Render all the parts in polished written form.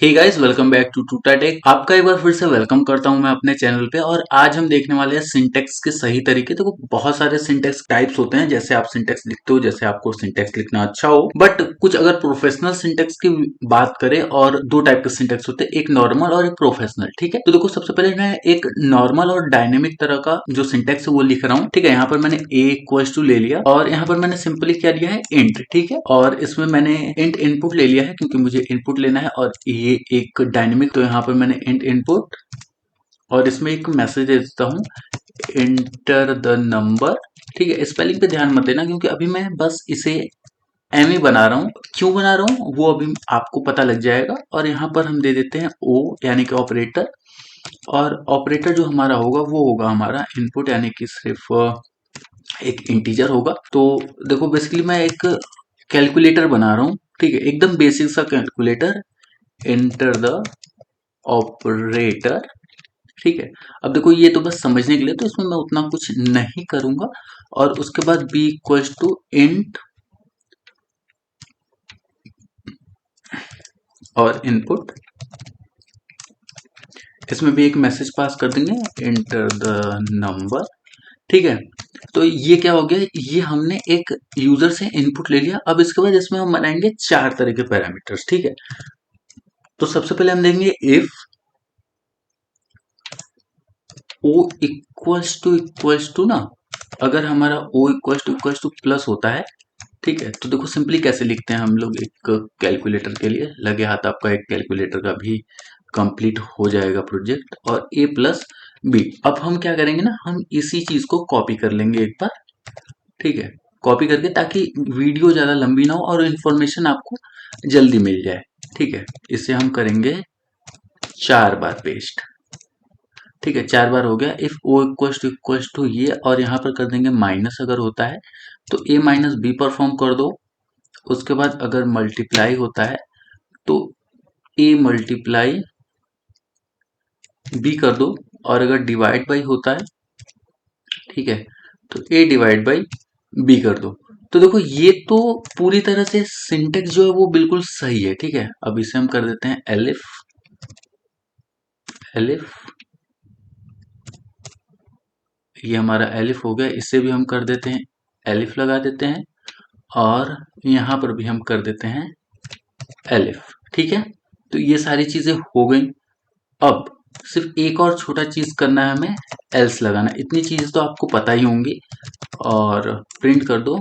Hey guys, welcome back to टूटा tech. आपका एक बार फिर से वेलकम करता हूं मैं अपने चैनल पे। और आज हम देखने वाले हैं सिंटेक्स के सही तरीके। देखो, बहुत सारे सिंटेक्स टाइप्स होते हैं। जैसे आप सिंटेक्स लिखते हो, जैसे आपको सिंटेक्स लिखना अच्छा हो, बट कुछ अगर प्रोफेशनल सिंटेक्स की बात करें, और दो टाइप के सिंटेक्स होते हैं, एक नॉर्मल और एक प्रोफेशनल। ठीक है, तो देखो, सबसे पहले मैं एक नॉर्मल और डायनेमिक तरह का जो सिंटेक्स है वो लिख रहा हूँ। ठीक है, यहाँ पर मैंने a इक्वल्स टू ले लिया और यहाँ पर मैंने सिंपली क्या लिया है, इंट। ठीक है, और इसमें मैंने इंट इनपुट ले लिया है क्योंकि मुझे इनपुट लेना है। और ये एक डायनेमिक, तो यहाँ पर मैंने इंट इनपुट और इसमें एक मैसेज दे देता हूँ, इंटर द नंबर। ठीक है, स्पेलिंग पे ध्यान मत देना क्योंकि अभी मैं बस इसे एम ही बना रहा हूँ। क्यों बना रहा हूँ वो अभी आपको पता लग जाएगा। और यहाँ पर हम दे देते हैं ओ यानी कि ऑपरेटर। और ऑपरेटर जो हमारा होगा वो होगा हमारा इनपुट, यानी कि सिर्फ एक इंटीजर होगा। तो देखो, बेसिकली मैं एक कैलकुलेटर बना रहा हूँ। ठीक है, एकदम बेसिक सा कैलकुलेटर, एंटर द ऑपरेटर। ठीक है, अब देखो, ये तो बस समझने के लिए, तो इसमें मैं उतना कुछ नहीं करूंगा। और उसके बाद बी इक्वल्स टू इंट और इनपुट, इसमें भी एक मैसेज पास कर देंगे, एंटर द नंबर। ठीक है, तो ये क्या हो गया, ये हमने एक यूजर से इनपुट ले लिया। अब इसके बाद इसमें हम बनाएंगे चार तरह के पैरामीटर्स। ठीक है, तो सबसे पहले हम देंगे इफ ओ इक्वल्स टू ना, अगर हमारा ओ इक्वल्स टू प्लस होता है। ठीक है, तो देखो सिंपली कैसे लिखते हैं हम लोग एक कैलकुलेटर के लिए। लगे हाथ आपका एक कैलकुलेटर का भी कंप्लीट हो जाएगा प्रोजेक्ट। और ए प्लस बी, अब हम क्या करेंगे ना, हम इसी चीज को कॉपी कर लेंगे एक बार। ठीक है, कॉपी करके, ताकि वीडियो ज्यादा लंबी ना हो और इन्फॉर्मेशन आपको जल्दी मिल जाए। ठीक है, इसे हम करेंगे चार बार पेस्ट। ठीक है, चार बार हो गया। इफ ओ इक्वल्स टू ये, और यहाँ पर कर देंगे माइनस अगर होता है तो ए माइनस बी परफॉर्म कर दो। उसके बाद अगर मल्टीप्लाई होता है तो ए मल्टीप्लाई बी कर दो। और अगर डिवाइड बाई होता है, ठीक है, तो ए डिवाइड बाई बी कर दो। तो देखो, ये तो पूरी तरह से सिंटेक्स जो है वो बिल्कुल सही है। ठीक है, अब इसे हम कर देते हैं एलिफ। एलिफ, ये हमारा एलिफ हो गया। इसे भी हम कर देते हैं एलिफ, लगा देते हैं। और यहाँ पर भी हम कर देते हैं एलिफ। ठीक है, तो ये सारी चीजें हो गई। अब सिर्फ एक और छोटा चीज करना है हमें, एल्स लगाना। इतनी चीजें तो आपको पता ही होंगी। और प्रिंट कर दो,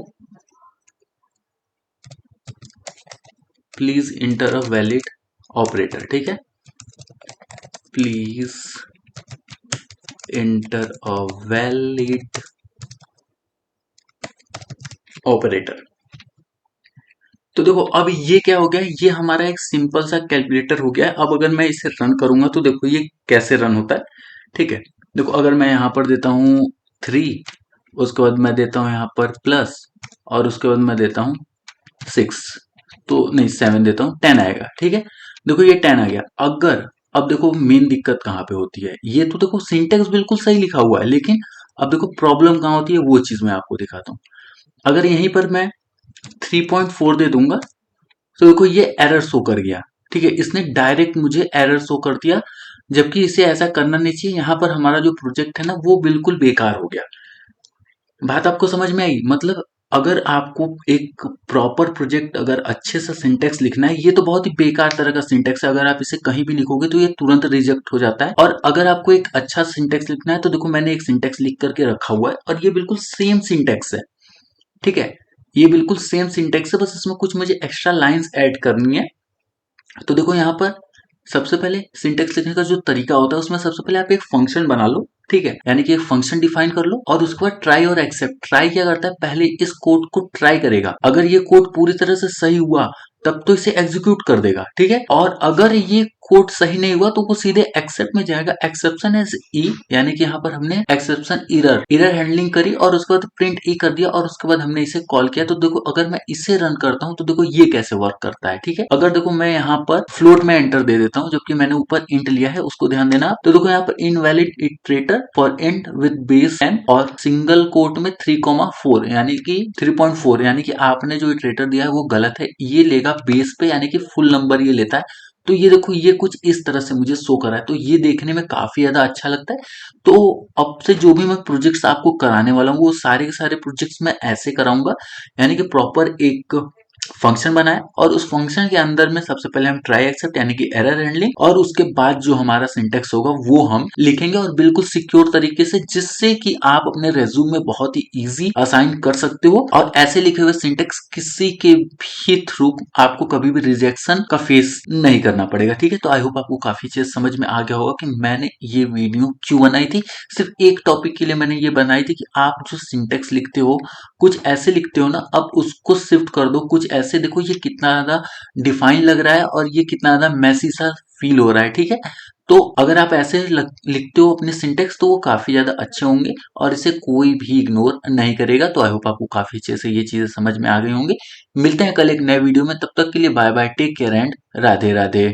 please inter a valid operator. ठीक है, please inter a valid operator. तो देखो, अब ये क्या हो गया, ये हमारा एक सिंपल सा कैलकुलेटर हो गया है। अब अगर मैं इसे रन करूंगा तो देखो ये कैसे रन होता है। ठीक है, देखो, अगर मैं यहाँ पर देता हूँ 3, उसके बाद मैं देता हूँ यहाँ पर प्लस, और उसके बाद मैं देता हूँ 6, तो नहीं 7 देता हूँ, 10 आएगा। ठीक है, देखो ये 10 आ गया। अगर, अब देखो मेन दिक्कत कहाँ पे होती है, ये तो देखो सिंटेक्स बिल्कुल सही लिखा हुआ है, लेकिन अब देखो प्रॉब्लम कहाँ होती है वो चीज मैं आपको दिखाता हूँ। अगर यहीं पर मैं 3.4 दे दूंगा तो देखो ये एरर शो कर गया। ठीक है, इसने डायरेक्ट मुझे एरर शो कर दिया, जबकि इसे ऐसा करना नहीं चाहिए। यहाँ पर हमारा जो प्रोजेक्ट है ना वो बिल्कुल बेकार हो गया। बात आपको समझ में आई? मतलब अगर आपको एक प्रॉपर प्रोजेक्ट, अगर अच्छे से सिंटेक्स लिखना है, ये तो बहुत ही बेकार तरह का सिंटेक्स है। अगर आप इसे कहीं भी लिखोगे तो ये तुरंत रिजेक्ट हो जाता है। और अगर आपको एक अच्छा सिंटेक्स लिखना है तो देखो मैंने एक सिंटेक्स लिख करके रखा हुआ है, और ये बिल्कुल सेम सिंटेक्स है। ठीक है, ये बिल्कुल सेम सिंटेक्स है, बस इसमें कुछ मुझे एक्स्ट्रा लाइंस ऐड करनी है। तो देखो यहाँ पर सबसे पहले सिंटेक्स लिखने का जो तरीका होता है, उसमें सबसे पहले आप एक फंक्शन बना लो। ठीक है, यानी कि एक फंक्शन डिफाइन कर लो, और उसके बाद ट्राई और एक्सेप्ट। ट्राई क्या करता है, पहले इस कोड को ट्राई करेगा। अगर ये कोड पूरी तरह से सही हुआ तब तो इसे एग्जीक्यूट कर देगा। ठीक है, और अगर ये कोड सही नहीं हुआ तो वो सीधे एक्सेप्ट में जाएगा। एक्सेप्शन एज ई, यानी कि यहाँ पर हमने एक्सेप्शन एरर हैंडलिंग करी, और उसके बाद प्रिंट ई कर दिया, और उसके बाद हमने इसे कॉल किया। तो देखो, अगर मैं इसे रन करता हूँ तो देखो ये कैसे वर्क करता है। ठीक है, अगर देखो मैं यहाँ पर फ्लोट में एंटर दे देता हूँ, जबकि मैंने ऊपर इंट लिया है, उसको ध्यान देना। तो देखो यहाँ पर invalid iterator for int with base 10 और सिंगल कोट में 3,4, यानी कि 3.4, यानी कि आपने जो इटरेटर दिया है वो गलत है। ये लेगा बेस पे, यानी कि फुल नंबर ये लेता है। तो ये देखो ये कुछ इस तरह से मुझे शो करा है, तो ये देखने में काफी ज्यादा अच्छा लगता है। तो अब से जो भी मैं प्रोजेक्ट्स आपको कराने वाला हूँ वो सारे के सारे प्रोजेक्ट्स मैं ऐसे कराऊंगा, यानी कि प्रॉपर एक फंक्शन बनाए और उस फंक्शन के अंदर में सबसे पहले हम ट्राई एक्सेप्ट यानी कि एरर हैंडलिंग, और उसके बाद जो हमारा सिंटेक्स होगा वो हम लिखेंगे और बिल्कुल सिक्योर तरीके से, जिससे कि आप अपने रेज्यूम में बहुत ही इजी असाइन कर सकते हो और ऐसे लिखे हुए सिंटेक्स किसी के भी थ्रू आपको कभी भी रिजेक्शन का फेस नहीं करना पड़ेगा। ठीक है, तो आई होप आपको काफी चीज समझ में आ गया होगा कि मैंने ये वीडियो क्यों बनाई थी। सिर्फ एक टॉपिक के लिए मैंने ये बनाई थी कि आप जो सिंटेक्स लिखते हो कुछ ऐसे लिखते हो ना, अब उसको शिफ्ट कर दो कुछ ऐसे, देखो ये कितना ज्यादा डिफाइन लग रहा है और ये कितना ज्यादा मैसी सा फील हो रहा है। ठीक है, तो अगर आप ऐसे लिखते हो अपने सिंटेक्स तो वो काफी ज्यादा अच्छे होंगे और इसे कोई भी इग्नोर नहीं करेगा। तो आई होप आपको काफी अच्छे से ये चीजें समझ में आ गई होंगी। मिलते हैं कल एक नए वीडियो में, तब तक के लिए bye bye, take care and Radhe Radhe.